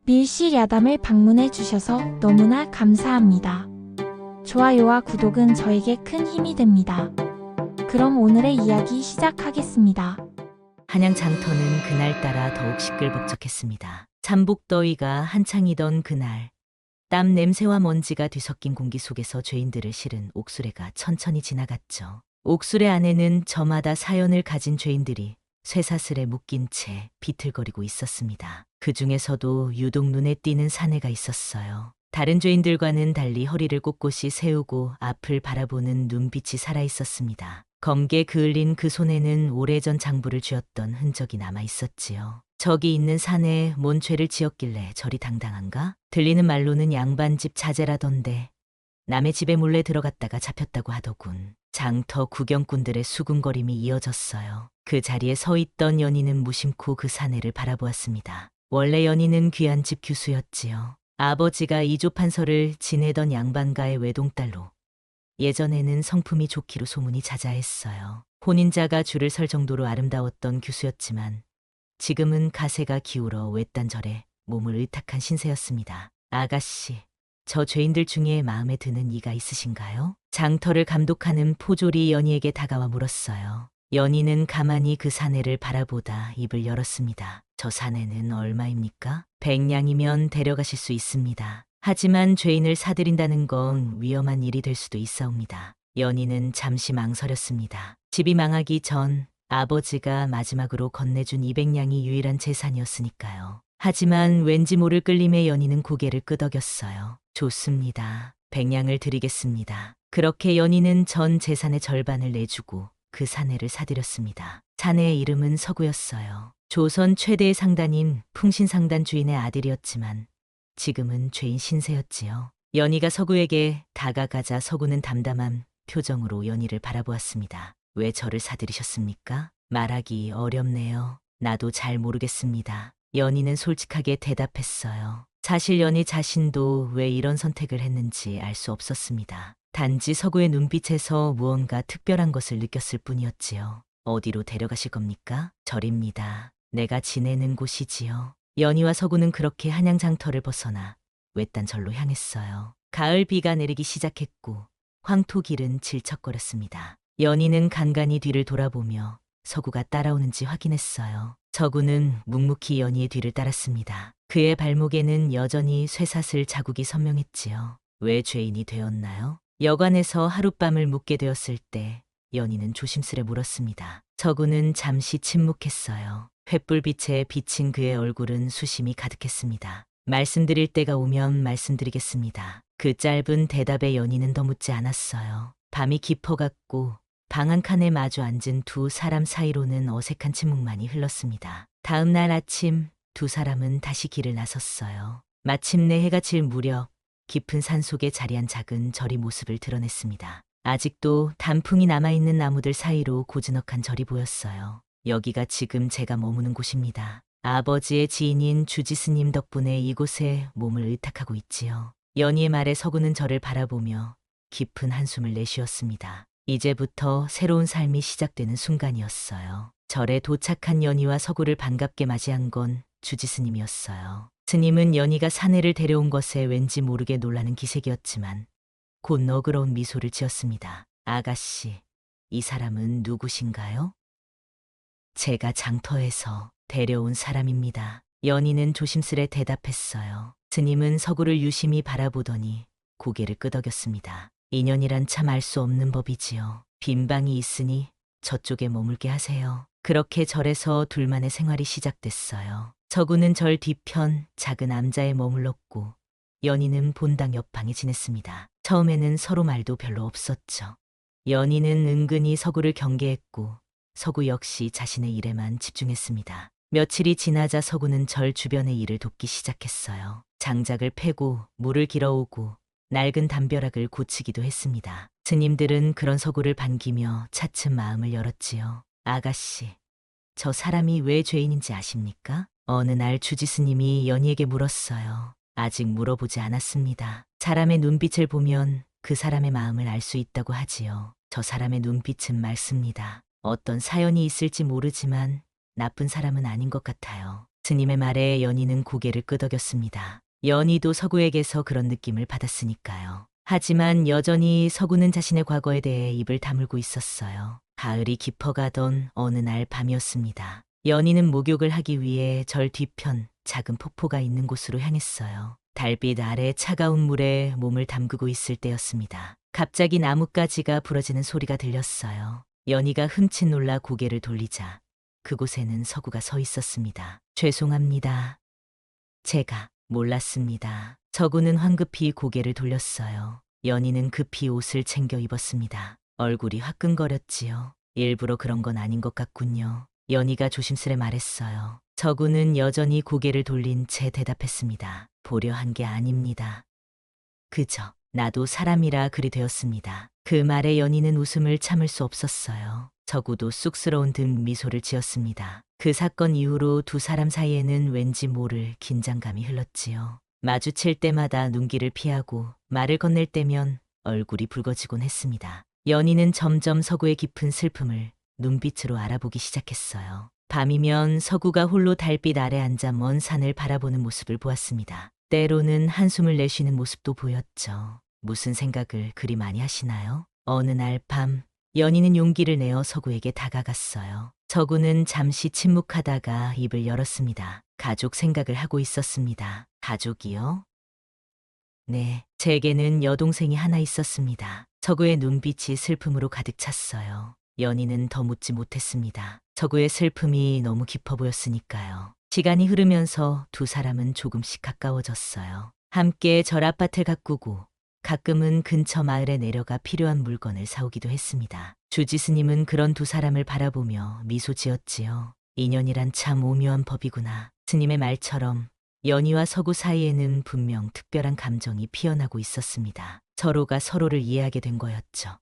밀실 야담을 방문해 주셔서 너무나 감사합니다. 좋아요와 구독은 저에게 큰 힘이 됩니다. 그럼 오늘의 이야기 시작하겠습니다. 한양 장터는 그날따라 더욱 시끌벅적했습니다. 잠복더위가 한창이던 그날, 땀 냄새와 먼지가 뒤섞인 공기 속에서 죄인들을 실은 옥수레가 천천히 지나갔죠. 옥수레 안에는 저마다 사연을 가진 죄인들이 쇠사슬에 묶인 채 비틀거리고 있었습니다. 그 중에서도 유독 눈에 띄는 사내가 있었어요. 다른 죄인들과는 달리 허리를 꼿꼿이 세우고 앞을 바라보는 눈빛이 살아있었습니다. 검게 그을린 그 손에는 오래전 장부를 쥐었던 흔적이 남아있었지요. 저기 있는 산에 뭔 죄를 지었길래 저리 당당한가? 들리는 말로는 양반집 자제라던데 남의 집에 몰래 들어갔다가 잡혔다고 하더군. 장터 구경꾼들의 수군거림이 이어졌어요. 그 자리에 서 있던 연희는 무심코 그 사내를 바라보았습니다. 원래 연희는 귀한 집 규수였지요. 아버지가 이조 판서를 지내던 양반가의 외동딸로 예전에는 성품이 좋기로 소문이 자자했어요. 혼인자가 줄을 설 정도로 아름다웠던 규수였지만 지금은 가세가 기울어 외딴절에 몸을 의탁한 신세였습니다. 아가씨, 저 죄인들 중에 마음에 드는 이가 있으신가요? 장터를 감독하는 포졸이 연희에게 다가와 물었어요. 연희는 가만히 그 사내를 바라보다 입을 열었습니다. 저 사내는 얼마입니까? 100냥이면 데려가실 수 있습니다. 하지만 죄인을 사들인다는 건 위험한 일이 될 수도 있사옵니다. 연희는 잠시 망설였습니다. 집이 망하기 전 아버지가 마지막으로 건네준 200냥이 유일한 재산이었으니까요. 하지만 왠지 모를 끌림에 연희는 고개를 끄덕였어요. 좋습니다. 100냥을 드리겠습니다. 그렇게 연희는 전 재산의 절반을 내주고 그 사내를 사들였습니다. 사내의 이름은 서구였어요. 조선 최대의 상단인 풍신상단 주인의 아들이었지만 지금은 죄인 신세였지요. 연희가 서구에게 다가가자 서구는 담담한 표정으로 연희를 바라보았습니다. 왜 저를 사들이셨습니까? 말하기 어렵네요. 나도 잘 모르겠습니다. 연희는 솔직하게 대답했어요. 사실 연희 자신도 왜 이런 선택을 했는지 알 수 없었습니다. 단지 서구의 눈빛에서 무언가 특별한 것을 느꼈을 뿐이었지요. 어디로 데려가실 겁니까? 절입니다. 내가 지내는 곳이지요. 연희와 서구는 그렇게 한양장터를 벗어나 외딴 절로 향했어요. 가을 비가 내리기 시작했고 황토길은 질척거렸습니다. 연희는 간간히 뒤를 돌아보며 서구가 따라오는지 확인했어요. 서구는 묵묵히 연희의 뒤를 따랐습니다. 그의 발목에는 여전히 쇠사슬 자국이 선명했지요. 왜 죄인이 되었나요? 여관에서 하룻밤을 묵게 되었을 때 연희는 조심스레 물었습니다. 서구는 잠시 침묵했어요. 횃불빛에 비친 그의 얼굴은 수심이 가득했습니다. 말씀드릴 때가 오면 말씀드리겠습니다. 그 짧은 대답에 연희는 더 묻지 않았어요. 밤이 깊어갔고 방 한 칸에 마주 앉은 두 사람 사이로는 어색한 침묵만이 흘렀습니다. 다음 날 아침 두 사람은 다시 길을 나섰어요. 마침내 해가 질 무렵 깊은 산속에 자리한 작은 절이 모습을 드러냈습니다. 아직도 단풍이 남아있는 나무들 사이로 고즈넉한 절이 보였어요. 여기가 지금 제가 머무는 곳입니다. 아버지의 지인인 주지스님 덕분에 이곳에 몸을 의탁하고 있지요. 연희의 말에 서구는 저를 바라보며 깊은 한숨을 내쉬었습니다. 이제부터 새로운 삶이 시작되는 순간이었어요. 절에 도착한 연희와 서구를 반갑게 맞이한 건 주지스님이었어요. 스님은 연희가 사내를 데려온 것에 왠지 모르게 놀라는 기색이었지만 곧 너그러운 미소를 지었습니다. 아가씨, 이 사람은 누구신가요? 제가 장터에서 데려온 사람입니다. 연희는 조심스레 대답했어요. 스님은 서구를 유심히 바라보더니 고개를 끄덕였습니다. 인연이란 참 알 수 없는 법이지요. 빈 방이 있으니 저쪽에 머물게 하세요. 그렇게 절에서 둘만의 생활이 시작됐어요. 서구는 절 뒤편 작은 암자에 머물렀고 연희는 본당 옆방에 지냈습니다. 처음에는 서로 말도 별로 없었죠. 연희는 은근히 서구를 경계했고 서구 역시 자신의 일에만 집중했습니다. 며칠이 지나자 서구는 절 주변의 일을 돕기 시작했어요. 장작을 패고 물을 길어오고 낡은 담벼락을 고치기도 했습니다. 스님들은 그런 서구를 반기며 차츰 마음을 열었지요. 아가씨, 저 사람이 왜 죄인인지 아십니까? 어느 날 주지스님이 연희에게 물었어요. 아직 물어보지 않았습니다. 사람의 눈빛을 보면 그 사람의 마음을 알 수 있다고 하지요. 저 사람의 눈빛은 맑습니다. 어떤 사연이 있을지 모르지만 나쁜 사람은 아닌 것 같아요. 스님의 말에 연희는 고개를 끄덕였습니다. 연희도 서구에게서 그런 느낌을 받았으니까요. 하지만 여전히 서구는 자신의 과거에 대해 입을 다물고 있었어요. 가을이 깊어가던 어느 날 밤이었습니다. 연희는 목욕을 하기 위해 절 뒤편 작은 폭포가 있는 곳으로 향했어요. 달빛 아래 차가운 물에 몸을 담그고 있을 때였습니다. 갑자기 나뭇가지가 부러지는 소리가 들렸어요. 연희가 흠칫 놀라 고개를 돌리자 그곳에는 서구가 서 있었습니다. 죄송합니다. 제가 몰랐습니다. 서구는 황급히 고개를 돌렸어요. 연희는 급히 옷을 챙겨 입었습니다. 얼굴이 화끈거렸지요. 일부러 그런 건 아닌 것 같군요. 연희가 조심스레 말했어요. 서구는 여전히 고개를 돌린 채 대답했습니다. 보려 한 게 아닙니다. 그저 나도 사람이라 그리 되었습니다. 그 말에 연희는 웃음을 참을 수 없었어요. 서구도 쑥스러운 듯 미소를 지었습니다. 그 사건 이후로 두 사람 사이에는 왠지 모를 긴장감이 흘렀지요. 마주칠 때마다 눈길을 피하고 말을 건넬 때면 얼굴이 붉어지곤 했습니다. 연희는 점점 서구의 깊은 슬픔을 눈빛으로 알아보기 시작했어요. 밤이면 서구가 홀로 달빛 아래 앉아 먼 산을 바라보는 모습을 보았습니다. 때로는 한숨을 내쉬는 모습도 보였죠. 무슨 생각을 그리 많이 하시나요? 어느 날 밤, 연희는 용기를 내어 서구에게 다가갔어요. 서구는 잠시 침묵하다가 입을 열었습니다. 가족 생각을 하고 있었습니다. 가족이요? 네, 제게는 여동생이 하나 있었습니다. 서구의 눈빛이 슬픔으로 가득 찼어요. 연희는 더 묻지 못했습니다. 서구의 슬픔이 너무 깊어 보였으니까요. 시간이 흐르면서 두 사람은 조금씩 가까워졌어요. 함께 절 아파트를 가꾸고 가끔은 근처 마을에 내려가 필요한 물건을 사오기도 했습니다. 주지스님은 그런 두 사람을 바라보며 미소 지었지요. 인연이란 참 오묘한 법이구나. 스님의 말처럼 연희와 서구 사이에는 분명 특별한 감정이 피어나고 있었습니다. 서로가 서로를 이해하게 된 거였죠.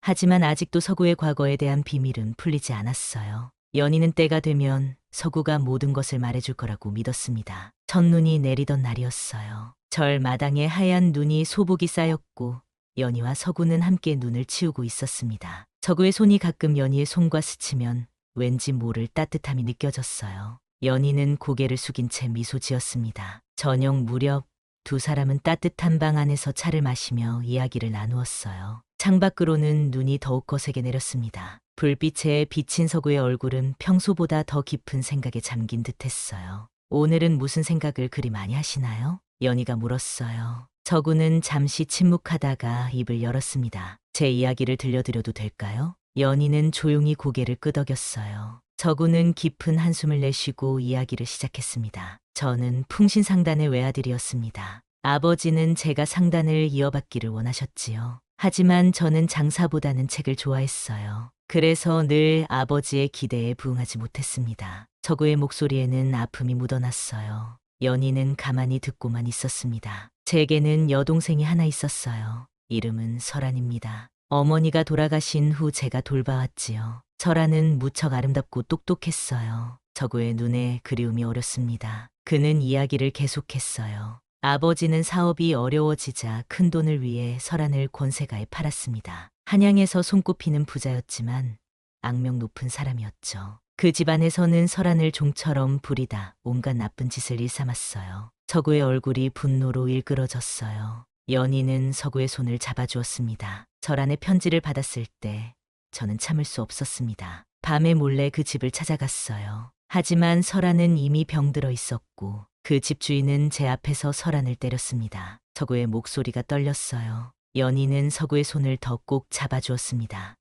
하지만 아직도 서구의 과거에 대한 비밀은 풀리지 않았어요. 연희는 때가 되면 서구가 모든 것을 말해줄 거라고 믿었습니다. 첫눈이 내리던 날이었어요. 절 마당에 하얀 눈이 소복이 쌓였고 연희와 서구는 함께 눈을 치우고 있었습니다. 서구의 손이 가끔 연희의 손과 스치면 왠지 모를 따뜻함이 느껴졌어요. 연희는 고개를 숙인 채 미소 지었습니다. 저녁 무렵 두 사람은 따뜻한 방 안에서 차를 마시며 이야기를 나누었어요. 창밖으로는 눈이 더욱 거세게 내렸습니다. 불빛에 비친 서구의 얼굴은 평소보다 더 깊은 생각에 잠긴 듯했어요. 오늘은 무슨 생각을 그리 많이 하시나요? 연희가 물었어요. 서구는 잠시 침묵하다가 입을 열었습니다. 제 이야기를 들려드려도 될까요? 연희는 조용히 고개를 끄덕였어요. 서구는 깊은 한숨을 내쉬고 이야기를 시작했습니다. 저는 풍신상단의 외아들이었습니다. 아버지는 제가 상단을 이어받기를 원하셨지요. 하지만 저는 장사보다는 책을 좋아했어요. 그래서 늘 아버지의 기대에 부응하지 못했습니다. 서구의 목소리에는 아픔이 묻어났어요. 연희는 가만히 듣고만 있었습니다. 제게는 여동생이 하나 있었어요. 이름은 설안입니다. 어머니가 돌아가신 후 제가 돌봐왔지요. 설안은 무척 아름답고 똑똑했어요. 서구의 눈에 그리움이 어렸습니다. 그는 이야기를 계속했어요. 아버지는 사업이 어려워지자 큰돈을 위해 설안을 권세가에 팔았습니다. 한양에서 손꼽히는 부자였지만 악명 높은 사람이었죠. 그 집안에서는 설안을 종처럼 부리다 온갖 나쁜 짓을 일삼았어요. 서구의 얼굴이 분노로 일그러졌어요. 연희는 서구의 손을 잡아주었습니다. 설안의 편지를 받았을 때 저는 참을 수 없었습니다. 밤에 몰래 그 집을 찾아갔어요. 하지만 설안은 이미 병들어 있었고 그 집 주인은 제 앞에서 설안을 때렸습니다. 서구의 목소리가 떨렸어요. 연희는 서구의 손을 더 꼭 잡아주었습니다.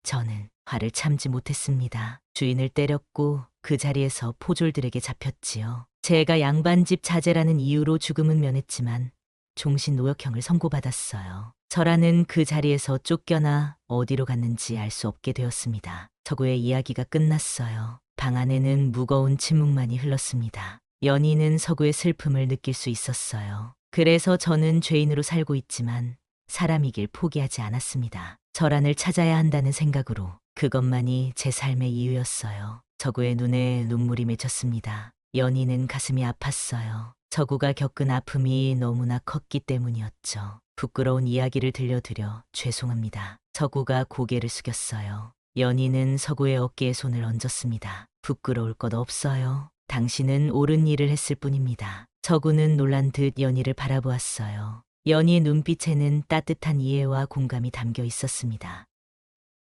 저는 화를 참지 못했습니다. 주인을 때렸고 그 자리에서 포졸들에게 잡혔지요. 제가 양반집 자제라는 이유로 죽음은 면했지만 종신노역형을 선고받았어요. 설안은 그 자리에서 쫓겨나 어디로 갔는지 알 수 없게 되었습니다. 서구의 이야기가 끝났어요. 방 안에는 무거운 침묵만이 흘렀습니다. 연희는 서구의 슬픔을 느낄 수 있었어요. 그래서 저는 죄인으로 살고 있지만 사람이길 포기하지 않았습니다. 설안을 찾아야 한다는 생각으로 그것만이 제 삶의 이유였어요. 서구의 눈에 눈물이 맺혔습니다. 연희는 가슴이 아팠어요. 서구가 겪은 아픔이 너무나 컸기 때문이었죠. 부끄러운 이야기를 들려드려 죄송합니다. 서구가 고개를 숙였어요. 연희는 서구의 어깨에 손을 얹었습니다. 부끄러울 것 없어요. 당신은 옳은 일을 했을 뿐입니다. 서구는 놀란 듯 연희를 바라보았어요. 연희의 눈빛에는 따뜻한 이해와 공감이 담겨 있었습니다.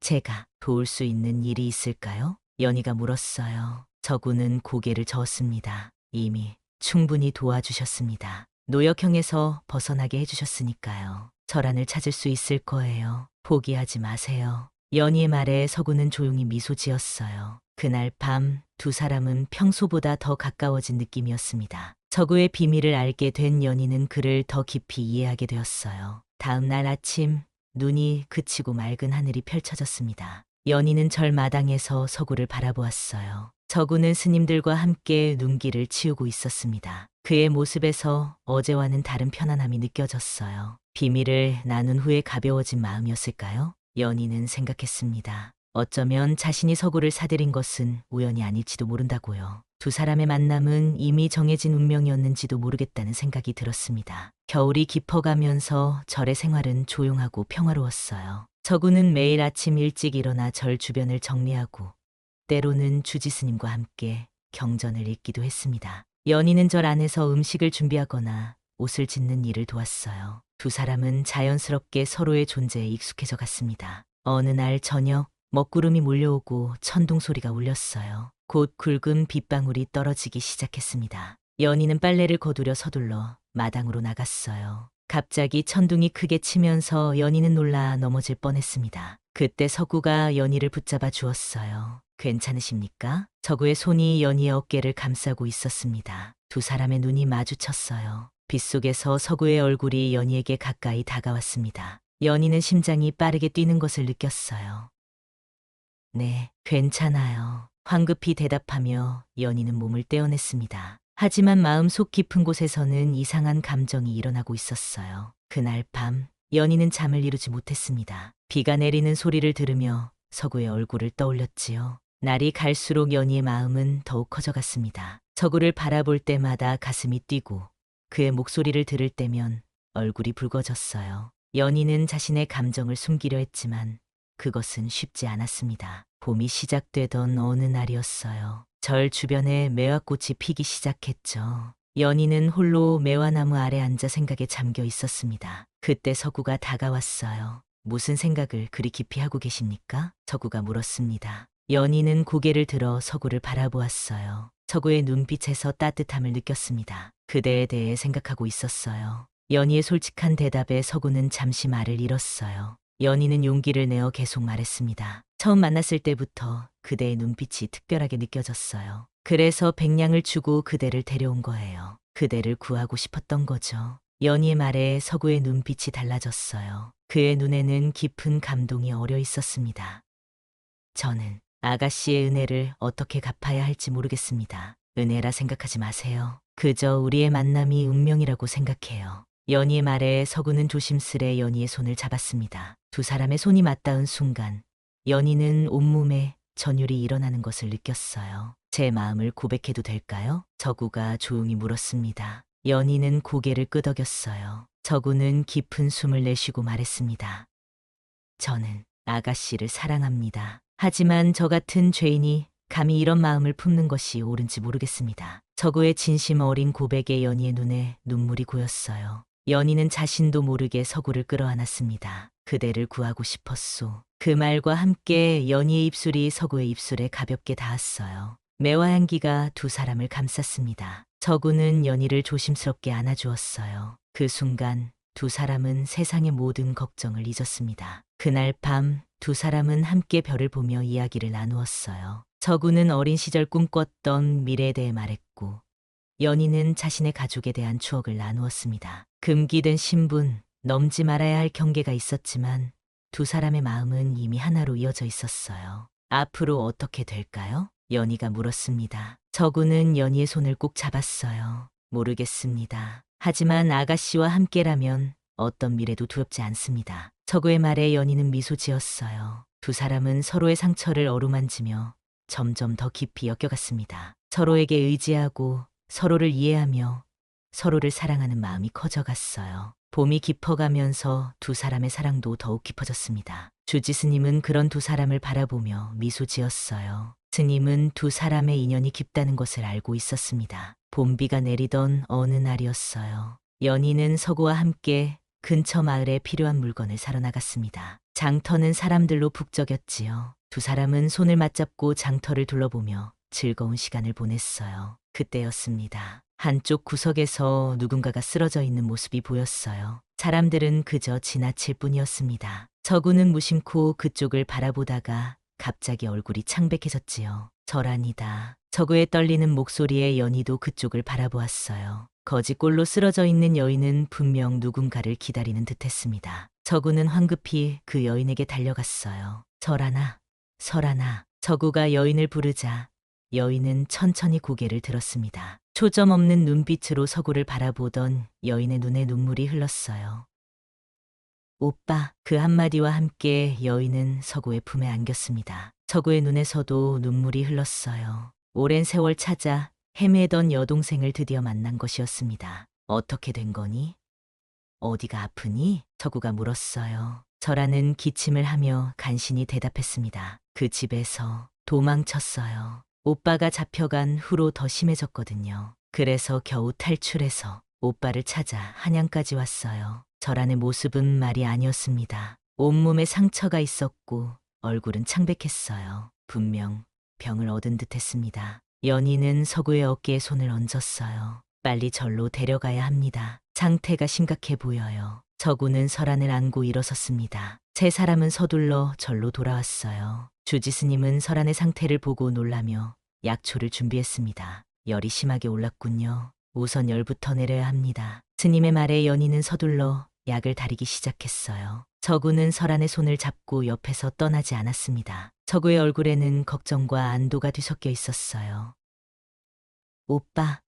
제가 도울 수 있는 일이 있을까요? 연희가 물었어요. 서구는 고개를 저었습니다. 이미 충분히 도와주셨습니다. 노역형에서 벗어나게 해주셨으니까요. 철안을 찾을 수 있을 거예요. 포기하지 마세요. 연희의 말에 서구는 조용히 미소 지었어요. 그날 밤 두 사람은 평소보다 더 가까워진 느낌이었습니다. 서구의 비밀을 알게 된 연희는 그를 더 깊이 이해하게 되었어요. 다음 날 아침 눈이 그치고 맑은 하늘이 펼쳐졌습니다. 연희는 절마당에서 서구를 바라보았어요. 서구는 스님들과 함께 눈길을 치우고 있었습니다. 그의 모습에서 어제와는 다른 편안함이 느껴졌어요. 비밀을 나눈 후에 가벼워진 마음이었을까요? 연희는 생각했습니다. 어쩌면 자신이 서구를 사들인 것은 우연이 아닐지도 모른다고요. 두 사람의 만남은 이미 정해진 운명이었는지도 모르겠다는 생각이 들었습니다. 겨울이 깊어가면서 절의 생활은 조용하고 평화로웠어요. 서구는 매일 아침 일찍 일어나 절 주변을 정리하고 때로는 주지스님과 함께 경전을 읽기도 했습니다. 연희는 절 안에서 음식을 준비하거나 옷을 짓는 일을 도왔어요. 두 사람은 자연스럽게 서로의 존재에 익숙해져 갔습니다. 어느 날 저녁 먹구름이 몰려오고 천둥 소리가 울렸어요. 곧 굵은 빗방울이 떨어지기 시작했습니다. 연희는 빨래를 거두려 서둘러 마당으로 나갔어요. 갑자기 천둥이 크게 치면서 연희는 놀라 넘어질 뻔했습니다. 그때 서구가 연희를 붙잡아 주었어요. 괜찮으십니까? 서구의 손이 연희의 어깨를 감싸고 있었습니다. 두 사람의 눈이 마주쳤어요. 빗속에서 서구의 얼굴이 연희에게 가까이 다가왔습니다. 연희는 심장이 빠르게 뛰는 것을 느꼈어요. 네, 괜찮아요. 황급히 대답하며 연희는 몸을 떼어냈습니다. 하지만 마음속 깊은 곳에서는 이상한 감정이 일어나고 있었어요. 그날 밤 연희는 잠을 이루지 못했습니다. 비가 내리는 소리를 들으며 서구의 얼굴을 떠올렸지요. 날이 갈수록 연희의 마음은 더욱 커져갔습니다. 서구를 바라볼 때마다 가슴이 뛰고 그의 목소리를 들을 때면 얼굴이 붉어졌어요. 연희는 자신의 감정을 숨기려 했지만 그것은 쉽지 않았습니다. 봄이 시작되던 어느 날이었어요. 절 주변에 매화꽃이 피기 시작했죠. 연희는 홀로 매화나무 아래 앉아 생각에 잠겨 있었습니다. 그때 서구가 다가왔어요. 무슨 생각을 그리 깊이 하고 계십니까? 서구가 물었습니다. 연희는 고개를 들어 서구를 바라보았어요. 서구의 눈빛에서 따뜻함을 느꼈습니다. 그대에 대해 생각하고 있었어요. 연희의 솔직한 대답에 서구는 잠시 말을 잃었어요. 연희는 용기를 내어 계속 말했습니다. 처음 만났을 때부터 그대의 눈빛이 특별하게 느껴졌어요. 그래서 백냥을 주고 그대를 데려온 거예요. 그대를 구하고 싶었던 거죠. 연희의 말에 서구의 눈빛이 달라졌어요. 그의 눈에는 깊은 감동이 어려 있었습니다. 저는 아가씨의 은혜를 어떻게 갚아야 할지 모르겠습니다. 은혜라 생각하지 마세요. 그저 우리의 만남이 운명이라고 생각해요. 연희의 말에 서구는 조심스레 연희의 손을 잡았습니다. 두 사람의 손이 맞닿은 순간 연희는 온몸에 전율이 일어나는 것을 느꼈어요. 제 마음을 고백해도 될까요? 서구가 조용히 물었습니다. 연희는 고개를 끄덕였어요. 서구는 깊은 숨을 내쉬고 말했습니다. 저는 아가씨를 사랑합니다. 하지만 저 같은 죄인이 감히 이런 마음을 품는 것이 옳은지 모르겠습니다. 서구의 진심 어린 고백에 연희의 눈에 눈물이 고였어요. 연희는 자신도 모르게 서구를 끌어안았습니다. 그대를 구하고 싶었소. 그 말과 함께 연희의 입술이 서구의 입술에 가볍게 닿았어요. 매화 향기가 두 사람을 감쌌습니다. 서구는 연희를 조심스럽게 안아주었어요. 그 순간 두 사람은 세상의 모든 걱정을 잊었습니다. 그날 밤 두 사람은 함께 별을 보며 이야기를 나누었어요. 서구는 어린 시절 꿈꿨던 미래에 대해 말했고 연희는 자신의 가족에 대한 추억을 나누었습니다. 금기된 신분, 넘지 말아야 할 경계가 있었지만 두 사람의 마음은 이미 하나로 이어져 있었어요. 앞으로 어떻게 될까요? 연희가 물었습니다. 서구는 연희의 손을 꼭 잡았어요. 모르겠습니다. 하지만 아가씨와 함께라면 어떤 미래도 두렵지 않습니다. 서구의 말에 연희는 미소 지었어요. 두 사람은 서로의 상처를 어루만지며 점점 더 깊이 엮여갔습니다. 서로에게 의지하고 서로를 이해하며 서로를 사랑하는 마음이 커져갔어요. 봄이 깊어가면서 두 사람의 사랑도 더욱 깊어졌습니다. 주지스님은 그런 두 사람을 바라보며 미소 지었어요. 스님은 두 사람의 인연이 깊다는 것을 알고 있었습니다. 봄비가 내리던 어느 날이었어요. 연희는 서구와 함께 근처 마을에 필요한 물건을 사러 나갔습니다. 장터는 사람들로 북적였지요. 두 사람은 손을 맞잡고 장터를 둘러보며 즐거운 시간을 보냈어요. 그때였습니다. 한쪽 구석에서 누군가가 쓰러져 있는 모습이 보였어요. 사람들은 그저 지나칠 뿐이었습니다. 서구는 무심코 그쪽을 바라보다가 갑자기 얼굴이 창백해졌지요. 저란이다. 서구의 떨리는 목소리에 연희도 그쪽을 바라보았어요. 거지꼴로 쓰러져 있는 여인은 분명 누군가를 기다리는 듯했습니다. 서구는 황급히 그 여인에게 달려갔어요. 설하나, 설하나. 서구가 여인을 부르자 여인은 천천히 고개를 들었습니다. 초점 없는 눈빛으로 서구를 바라보던 여인의 눈에 눈물이 흘렀어요. 오빠, 그 한마디와 함께 여인은 서구의 품에 안겼습니다. 서구의 눈에서도 눈물이 흘렀어요. 오랜 세월 찾아 헤매던 여동생을 드디어 만난 것이었습니다. 어떻게 된 거니? 어디가 아프니? 서구가 물었어요. 설하는 기침을 하며 간신히 대답했습니다. 그 집에서 도망쳤어요. 오빠가 잡혀간 후로 더 심해졌거든요. 그래서 겨우 탈출해서 오빠를 찾아 한양까지 왔어요. 설하의 모습은 말이 아니었습니다. 온몸에 상처가 있었고 얼굴은 창백했어요. 분명 병을 얻은 듯했습니다. 연희는 서구의 어깨에 손을 얹었어요. 빨리 절로 데려가야 합니다. 상태가 심각해 보여요. 서구는 설한을 안고 일어섰습니다. 세 사람은 서둘러 절로 돌아왔어요. 주지스님은 설한의 상태를 보고 놀라며 약초를 준비했습니다. 열이 심하게 올랐군요. 우선 열부터 내려야 합니다. 스님의 말에 연희는 서둘러 약을 다리기 시작했어요. 서구는 설한의 손을 잡고 옆에서 떠나지 않았습니다. 서구의 얼굴에는 걱정과 안도가 뒤섞여 있었어요. 오빠,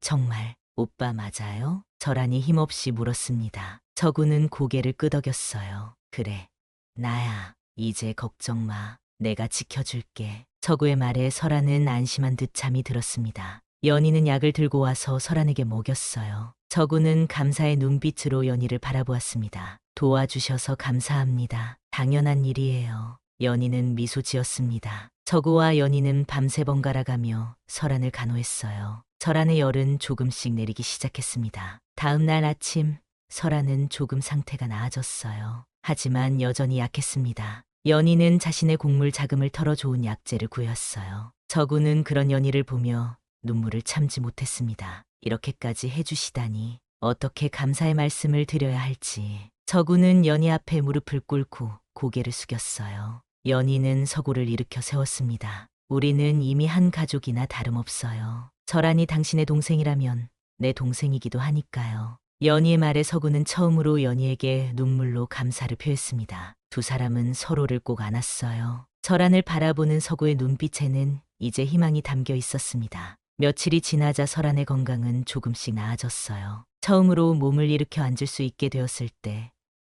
정말 오빠 맞아요? 설한이 힘없이 물었습니다. 서구는 고개를 끄덕였어요. 그래, 나야. 이제 걱정 마. 내가 지켜줄게. 서구의 말에 설한은 안심한 듯 잠이 들었습니다. 연희는 약을 들고 와서 설한에게 먹였어요. 서구는 감사의 눈빛으로 연희를 바라보았습니다. 도와주셔서 감사합니다. 당연한 일이에요. 연희는 미소 지었습니다. 서구와 연희는 밤새 번갈아가며 설한을 간호했어요. 설한의 열은 조금씩 내리기 시작했습니다. 다음 날 아침 설한은 조금 상태가 나아졌어요. 하지만 여전히 약했습니다. 연희는 자신의 곡물 자금을 털어 좋은 약재를 구했어요. 서구는 그런 연희를 보며 눈물을 참지 못했습니다. 이렇게까지 해주시다니 어떻게 감사의 말씀을 드려야 할지. 서구는 연희 앞에 무릎을 꿇고 고개를 숙였어요. 연희는 서구를 일으켜 세웠습니다. 우리는 이미 한 가족이나 다름없어요. 설한이 당신의 동생이라면 내 동생이기도 하니까요. 연희의 말에 서구는 처음으로 연희에게 눈물로 감사를 표했습니다. 두 사람은 서로를 꼭 안았어요. 설한을 바라보는 서구의 눈빛에는 이제 희망이 담겨 있었습니다. 며칠이 지나자 설한의 건강은 조금씩 나아졌어요. 처음으로 몸을 일으켜 앉을 수 있게 되었을 때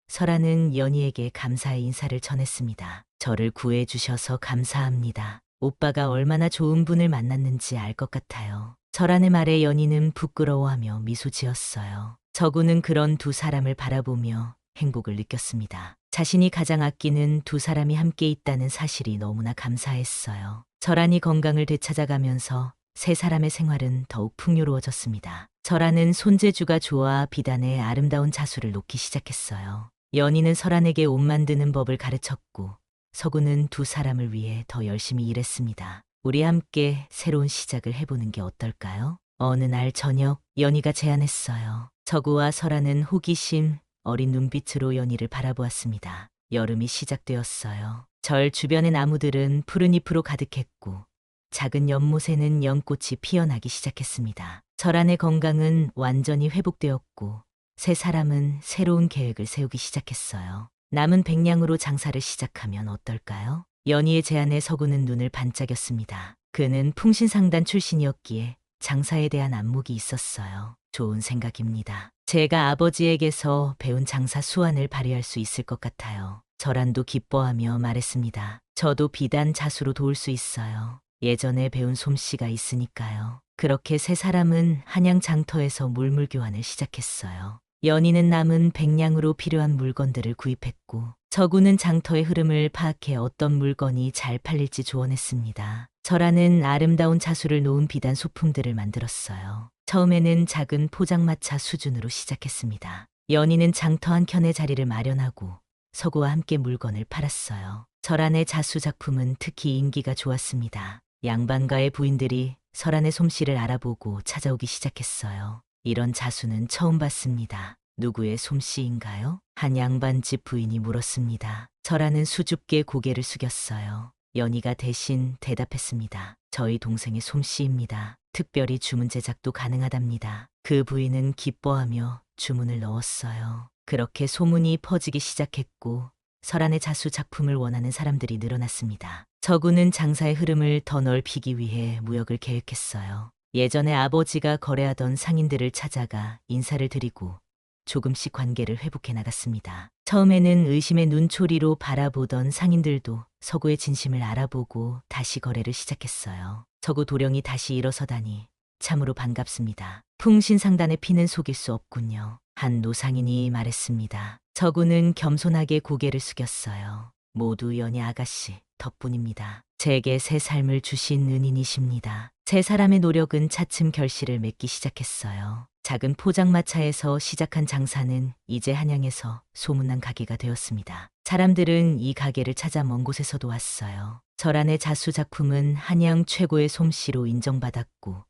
설한은 연희에게 감사의 인사를 전했습니다. 저를 구해주셔서 감사합니다. 오빠가 얼마나 좋은 분을 만났는지 알 것 같아요. 설한의 말에 연희는 부끄러워하며 미소 지었어요. 서구는 그런 두 사람을 바라보며 행복을 느꼈습니다. 자신이 가장 아끼는 두 사람이 함께 있다는 사실이 너무나 감사했어요. 설한이 건강을 되찾아가면서 세 사람의 생활은 더욱 풍요로워졌습니다. 설한은 손재주가 좋아 비단의 아름다운 자수를 놓기 시작했어요. 연희는 설한에게 옷 만드는 법을 가르쳤고 서구는 두 사람을 위해 더 열심히 일했습니다. 우리 함께 새로운 시작을 해보는 게 어떨까요? 어느 날 저녁 연희가 제안했어요. 서구와 설한은 호기심 어린 눈빛으로 연희를 바라보았습니다. 여름이 시작되었어요. 절 주변의 나무들은 푸른 잎으로 가득했고 작은 연못에는 연꽃이 피어나기 시작했습니다. 설한의 건강은 완전히 회복되었고 세 사람은 새로운 계획을 세우기 시작했어요. 남은 백냥으로 장사를 시작하면 어떨까요? 연희의 제안에 서구는 눈을 반짝였습니다. 그는 풍신상단 출신이었기에 장사에 대한 안목이 있었어요. 좋은 생각입니다. 제가 아버지에게서 배운 장사 수완을 발휘할 수 있을 것 같아요. 설한도 기뻐하며 말했습니다. 저도 비단 자수로 도울 수 있어요. 예전에 배운 솜씨가 있으니까요. 그렇게 세 사람은 한양 장터에서 물물 교환을 시작했어요. 연희는 남은 백냥으로 필요한 물건들을 구입했고 저구는 장터의 흐름을 파악해 어떤 물건이 잘 팔릴지 조언했습니다. 설아는 아름다운 자수를 놓은 비단 소품들을 만들었어요. 처음에는 작은 포장마차 수준으로 시작했습니다. 연희는 장터 한켠에 자리를 마련하고 서구와 함께 물건을 팔았어요. 설안의 자수 작품은 특히 인기가 좋았습니다. 양반가의 부인들이 설안의 솜씨를 알아보고 찾아오기 시작했어요. 이런 자수는 처음 봤습니다. 누구의 솜씨인가요? 한 양반집 부인이 물었습니다. 설안은 수줍게 고개를 숙였어요. 연희가 대신 대답했습니다. 저희 동생의 솜씨입니다. 특별히 주문 제작도 가능하답니다. 그 부인은 기뻐하며 주문을 넣었어요. 그렇게 소문이 퍼지기 시작했고 설안의 자수 작품을 원하는 사람들이 늘어났습니다. 저구는 장사의 흐름을 더 넓히기 위해 무역을 계획했어요. 예전에 아버지가 거래하던 상인들을 찾아가 인사를 드리고 조금씩 관계를 회복해 나갔습니다. 처음에는 의심의 눈초리로 바라보던 상인들도 서구의 진심을 알아보고 다시 거래를 시작했어요. 서구 도령이 다시 일어서다니 참으로 반갑습니다. 풍신상단의 피는 속일 수 없군요. 한 노상인이 말했습니다. 서구는 겸손하게 고개를 숙였어요. 모두 연희 아가씨 덕분입니다. 제게 새 삶을 주신 은인이십니다. 세 사람의 노력은 차츰 결실을 맺기 시작했어요. 작은 포장마차에서 시작한 장사는 이제 한양에서 소문난 가게가 되었습니다. 사람들은 이 가게를 찾아 먼 곳에서도 왔어요. 설안의 자수 작품은 한양 최고의 솜씨로 인정받았고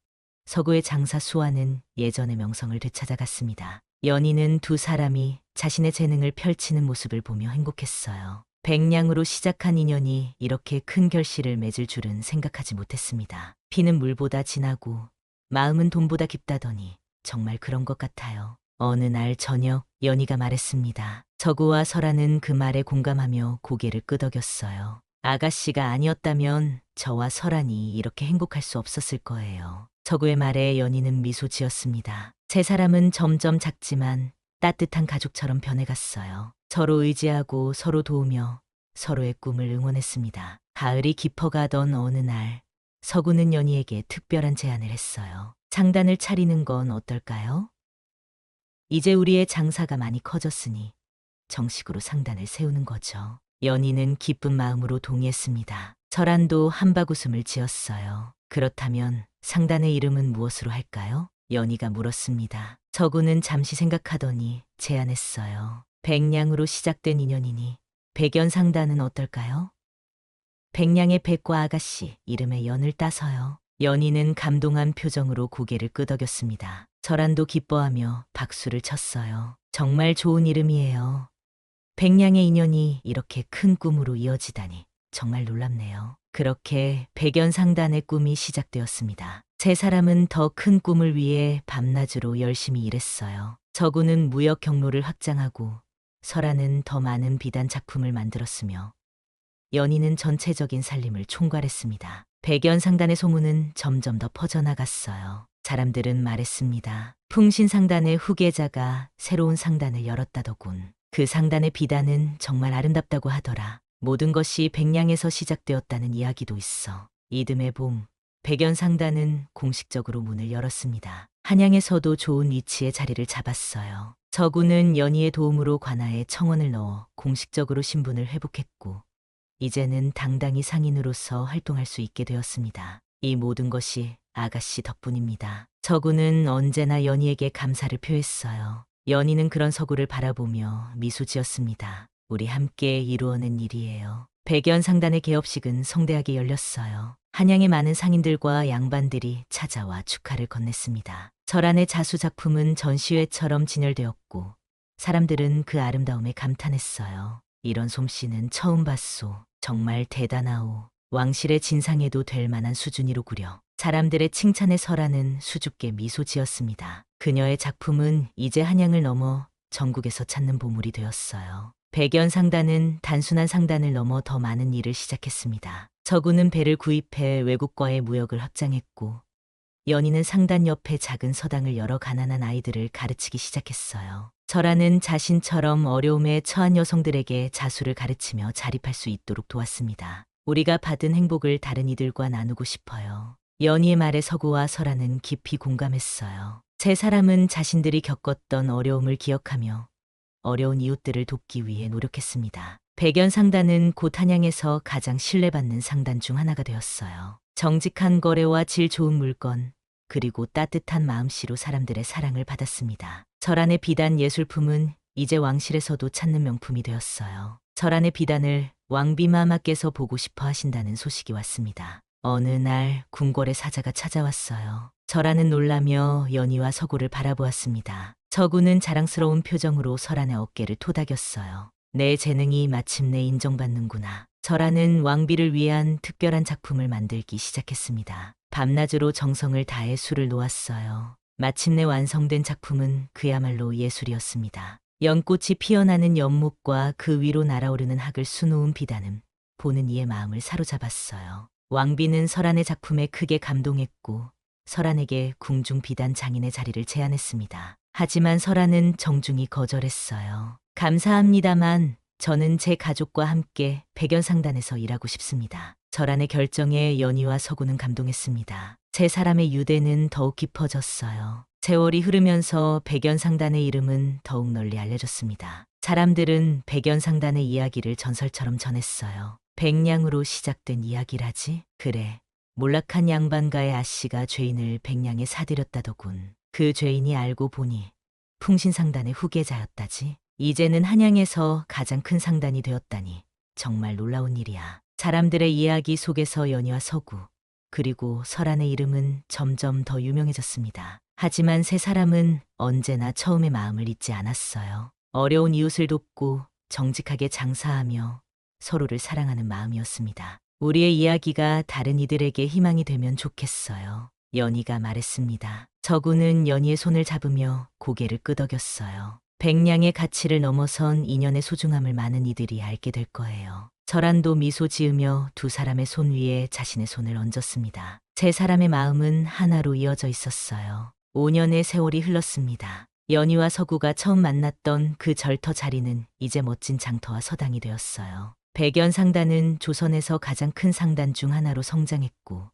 서구의 장사 수완은 예전의 명성을 되찾아갔습니다. 연희는 두 사람이 자신의 재능을 펼치는 모습을 보며 행복했어요. 백냥으로 시작한 인연이 이렇게 큰 결실을 맺을 줄은 생각하지 못했습니다. 피는 물보다 진하고 마음은 돈보다 깊다더니 정말 그런 것 같아요. 어느 날 저녁 연희가 말했습니다. 저구와 설아는 그 말에 공감하며 고개를 끄덕였어요. 아가씨가 아니었다면 저와 설안이 이렇게 행복할 수 없었을 거예요. 저구의 말에 연희는 미소 지었습니다. 세 사람은 점점 작지만 따뜻한 가족처럼 변해갔어요. 서로 의지하고 서로 도우며 서로의 꿈을 응원했습니다. 가을이 깊어가던 어느 날 서구는 연희에게 특별한 제안을 했어요. 장단을 차리는 건 어떨까요? 이제 우리의 장사가 많이 커졌으니 정식으로 상단을 세우는 거죠. 연희는 기쁜 마음으로 동의했습니다. 설안도 한바구음을 지었어요. 그렇다면 상단의 이름은 무엇으로 할까요? 연희가 물었습니다. 저구는 잠시 생각하더니 제안했어요. 백냥으로 시작된 인연이니 백연상단은 어떨까요? 백냥의 백과 아가씨 이름에 연을 따서요. 연희는 감동한 표정으로 고개를 끄덕였습니다. 설안도 기뻐하며 박수를 쳤어요. 정말 좋은 이름이에요. 백냥의 인연이 이렇게 큰 꿈으로 이어지다니 정말 놀랍네요. 그렇게 백연상단의 꿈이 시작되었습니다. 세 사람은 더 큰 꿈을 위해 밤낮으로 열심히 일했어요. 저구는 무역 경로를 확장하고 설아는 더 많은 비단 작품을 만들었으며 연희는 전체적인 살림을 총괄했습니다. 백연상단의 소문은 점점 더 퍼져나갔어요. 사람들은 말했습니다. 풍신상단의 후계자가 새로운 상단을 열었다더군. 그 상단의 비단은 정말 아름답다고 하더라. 모든 것이 백냥에서 시작되었다는 이야기도 있어. 이듬해 봄, 백연상단은 공식적으로 문을 열었습니다. 한양에서도 좋은 위치에 자리를 잡았어요. 저구는 연희의 도움으로 관아에 청원을 넣어 공식적으로 신분을 회복했고 이제는 당당히 상인으로서 활동할 수 있게 되었습니다. 이 모든 것이 아가씨 덕분입니다. 저구는 언제나 연희에게 감사를 표했어요. 연희는 그런 서구를 바라보며 미소 지었습니다. 우리 함께 이루어낸 일이에요. 백연상단의 개업식은 성대하게 열렸어요. 한양의 많은 상인들과 양반들이 찾아와 축하를 건넸습니다. 설안의 자수 작품은 전시회처럼 진열되었고 사람들은 그 아름다움에 감탄했어요. 이런 솜씨는 처음 봤소. 정말 대단하오. 왕실의 진상에도 될 만한 수준이로구려. 사람들의 칭찬에 설아는 수줍게 미소 지었습니다. 그녀의 작품은 이제 한양을 넘어 전국에서 찾는 보물이 되었어요. 백연상단은 단순한 상단을 넘어 더 많은 일을 시작했습니다. 저구는 배를 구입해 외국과의 무역을 확장했고 연희는 상단 옆에 작은 서당을 열어 가난한 아이들을 가르치기 시작했어요. 설아는 자신처럼 어려움에 처한 여성들에게 자수를 가르치며 자립할 수 있도록 도왔습니다. 우리가 받은 행복을 다른 이들과 나누고 싶어요. 연희의 말에 서구와 설아는 깊이 공감했어요. 세 사람은 자신들이 겪었던 어려움을 기억하며 어려운 이웃들을 돕기 위해 노력했습니다. 백연상단은 곧 한양에서 가장 신뢰받는 상단 중 하나가 되었어요. 정직한 거래와 질 좋은 물건, 그리고 따뜻한 마음씨로 사람들의 사랑을 받았습니다. 절안의 비단 예술품은 이제 왕실에서도 찾는 명품이 되었어요. 절안의 비단을 왕비마마께서 보고 싶어 하신다는 소식이 왔습니다. 어느 날 궁궐의 사자가 찾아왔어요. 절안은 놀라며 연희와 서구를 바라보았습니다. 서구는 자랑스러운 표정으로 설안의 어깨를 토닥였어요. 내 재능이 마침내 인정받는구나. 절안은 왕비를 위한 특별한 작품을 만들기 시작했습니다. 밤낮으로 정성을 다해 수를 놓았어요. 마침내 완성된 작품은 그야말로 예술이었습니다. 연꽃이 피어나는 연목과 그 위로 날아오르는 학을 수놓은 비단은 보는 이의 마음을 사로잡았어요. 왕비는 설안의 작품에 크게 감동했고 설안에게 궁중 비단 장인의 자리를 제안했습니다. 하지만 설안은 정중히 거절했어요. 감사합니다만 저는 제 가족과 함께 백연상단에서 일하고 싶습니다. 절안의 결정에 연희와 서구는 감동했습니다. 세 사람의 유대는 더욱 깊어졌어요. 세월이 흐르면서 백연상단의 이름은 더욱 널리 알려졌습니다. 사람들은 백연상단의 이야기를 전설처럼 전했어요. 백냥으로 시작된 이야기라지? 그래, 몰락한 양반가의 아씨가 죄인을 백냥에 사들였다더군. 그 죄인이 알고 보니 풍신상단의 후계자였다지? 이제는 한양에서 가장 큰 상단이 되었다니 정말 놀라운 일이야. 사람들의 이야기 속에서 연희와 서구, 그리고 설안의 이름은 점점 더 유명해졌습니다. 하지만 세 사람은 언제나 처음의 마음을 잊지 않았어요. 어려운 이웃을 돕고 정직하게 장사하며 서로를 사랑하는 마음이었습니다. 우리의 이야기가 다른 이들에게 희망이 되면 좋겠어요. 연희가 말했습니다. 서구는 연희의 손을 잡으며 고개를 끄덕였어요. 백냥의 가치를 넘어선 인연의 소중함을 많은 이들이 알게 될 거예요. 절안도 미소 지으며 두 사람의 손 위에 자신의 손을 얹었습니다. 세 사람의 마음은 하나로 이어져 있었어요. 5년의 세월이 흘렀습니다. 연희와 서구가 처음 만났던 그 절터 자리는 이제 멋진 장터와 서당이 되었어요. 백연상단은 조선에서 가장 큰 상단 중 하나로 성장했고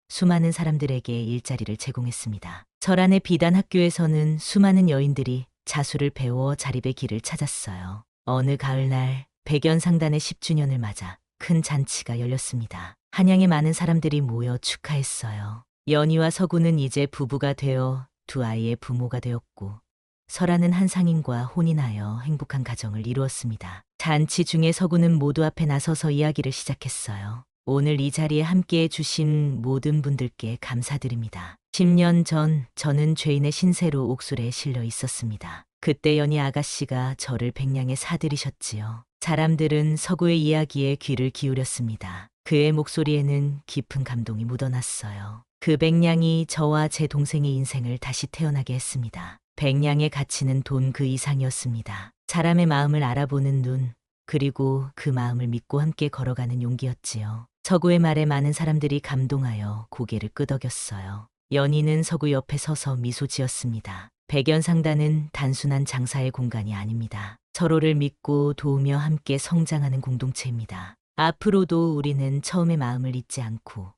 수많은 사람들에게 일자리를 제공했습니다. 절안의 비단 학교에서는 수많은 여인들이 자수를 배워 자립의 길을 찾았어요. 어느 가을날 백연상단의 10주년을 맞아 큰 잔치가 열렸습니다. 한양에 많은 사람들이 모여 축하했어요. 연희와 서구는 이제 부부가 되어 두 아이의 부모가 되었고 설아는 한 상인과 혼인하여 행복한 가정을 이루었습니다. 잔치 중에 서구는 모두 앞에 나서서 이야기를 시작했어요. 오늘 이 자리에 함께해 주신 모든 분들께 감사드립니다. 10년 전 저는 죄인의 신세로 옥술에 실려 있었습니다. 그때 연희 아가씨가 저를 백냥에 사들이셨지요. 사람들은 서구의 이야기에 귀를 기울였습니다. 그의 목소리에는 깊은 감동이 묻어났어요. 그 백냥이 저와 제 동생의 인생을 다시 태어나게 했습니다. 백냥의 가치는 돈 그 이상이었습니다. 사람의 마음을 알아보는 눈, 그리고 그 마음을 믿고 함께 걸어가는 용기였지요. 서구의 말에 많은 사람들이 감동하여 고개를 끄덕였어요. 연희는 서구 옆에 서서 미소 지었습니다. 백연상단은 단순한 장사의 공간이 아닙니다. 서로를 믿고 도우며 함께 성장하는 공동체입니다. 앞으로도 우리는 처음의 마음을 잊지 않고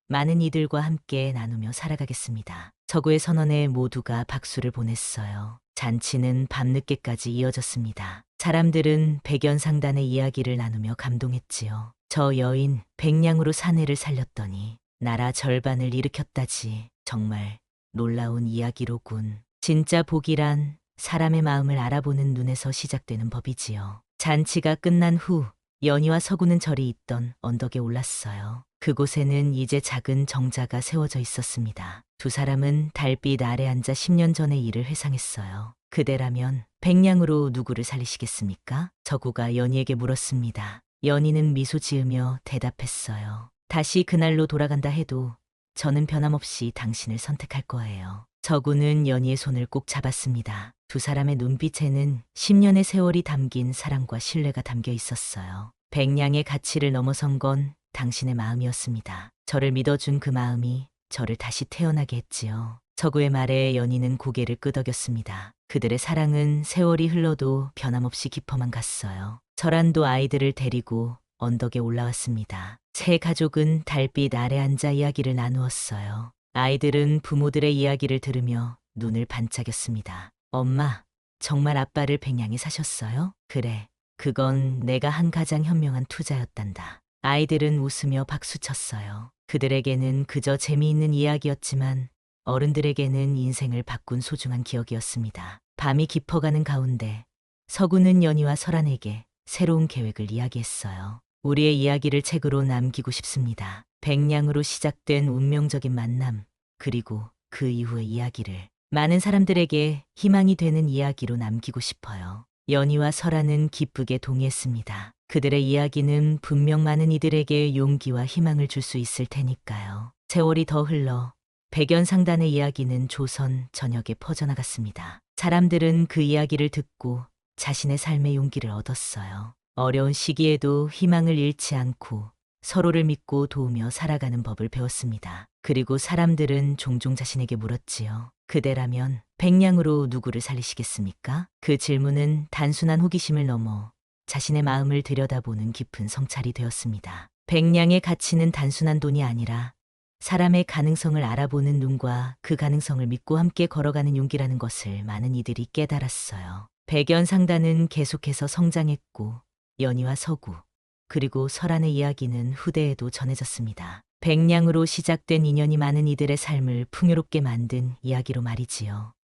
많은 이들과 함께 나누며 살아가겠습니다. 서구의 선언에 모두가 박수를 보냈어요. 잔치는 밤늦게까지 이어졌습니다. 사람들은 백연상단의 이야기를 나누며 감동했지요. 저 여인 백냥으로 사내를 살렸더니 나라 절반을 일으켰다지. 정말 놀라운 이야기로군. 진짜 복이란 사람의 마음을 알아보는 눈에서 시작되는 법이지요. 잔치가 끝난 후 연희와 서구는 절이 있던 언덕에 올랐어요. 그곳에는 이제 작은 정자가 세워져 있었습니다. 두 사람은 달빛 아래 앉아 10년 전의 일을 회상했어요. 그대라면 백냥으로 누구를 살리시겠습니까? 서구가 연희에게 물었습니다. 연희는 미소 지으며 대답했어요. 다시 그날로 돌아간다 해도 저는 변함없이 당신을 선택할 거예요. 서구는 연희의 손을 꼭 잡았습니다. 두 사람의 눈빛에는 10년의 세월이 담긴 사랑과 신뢰가 담겨 있었어요. 백냥의 가치를 넘어선 건 당신의 마음이었습니다. 저를 믿어준 그 마음이 저를 다시 태어나게 했지요. 서구의 말에 연희는 고개를 끄덕였습니다. 그들의 사랑은 세월이 흘러도 변함없이 깊어만 갔어요. 절안도 아이들을 데리고 언덕에 올라왔습니다. 세 가족은 달빛 아래 앉아 이야기를 나누었어요. 아이들은 부모들의 이야기를 들으며 눈을 반짝였습니다. 엄마, 정말 아빠를 백냥에 사셨어요? 그래, 그건 내가 한 가장 현명한 투자였단다. 아이들은 웃으며 박수쳤어요. 그들에게는 그저 재미있는 이야기였지만 어른들에게는 인생을 바꾼 소중한 기억이었습니다. 밤이 깊어가는 가운데 서구는 연희와 설안에게 새로운 계획을 이야기했어요. 우리의 이야기를 책으로 남기고 싶습니다. 백냥으로 시작된 운명적인 만남, 그리고 그 이후의 이야기를 많은 사람들에게 희망이 되는 이야기로 남기고 싶어요. 연희와 설아는 기쁘게 동의했습니다. 그들의 이야기는 분명 많은 이들에게 용기와 희망을 줄 수 있을 테니까요. 세월이 더 흘러 백연상단의 이야기는 조선 전역에 퍼져나갔습니다. 사람들은 그 이야기를 듣고 자신의 삶의 용기를 얻었어요. 어려운 시기에도 희망을 잃지 않고 서로를 믿고 도우며 살아가는 법을 배웠습니다. 그리고 사람들은 종종 자신에게 물었지요. 그대라면 백냥으로 누구를 살리시겠습니까? 그 질문은 단순한 호기심을 넘어 자신의 마음을 들여다보는 깊은 성찰이 되었습니다. 백냥의 가치는 단순한 돈이 아니라 사람의 가능성을 알아보는 눈과 그 가능성을 믿고 함께 걸어가는 용기라는 것을 많은 이들이 깨달았어요. 백연상단은 계속해서 성장했고 연희와 서구, 그리고 설안의 이야기는 후대에도 전해졌습니다. 백냥으로 시작된 인연이 많은 이들의 삶을 풍요롭게 만든 이야기로 말이지요.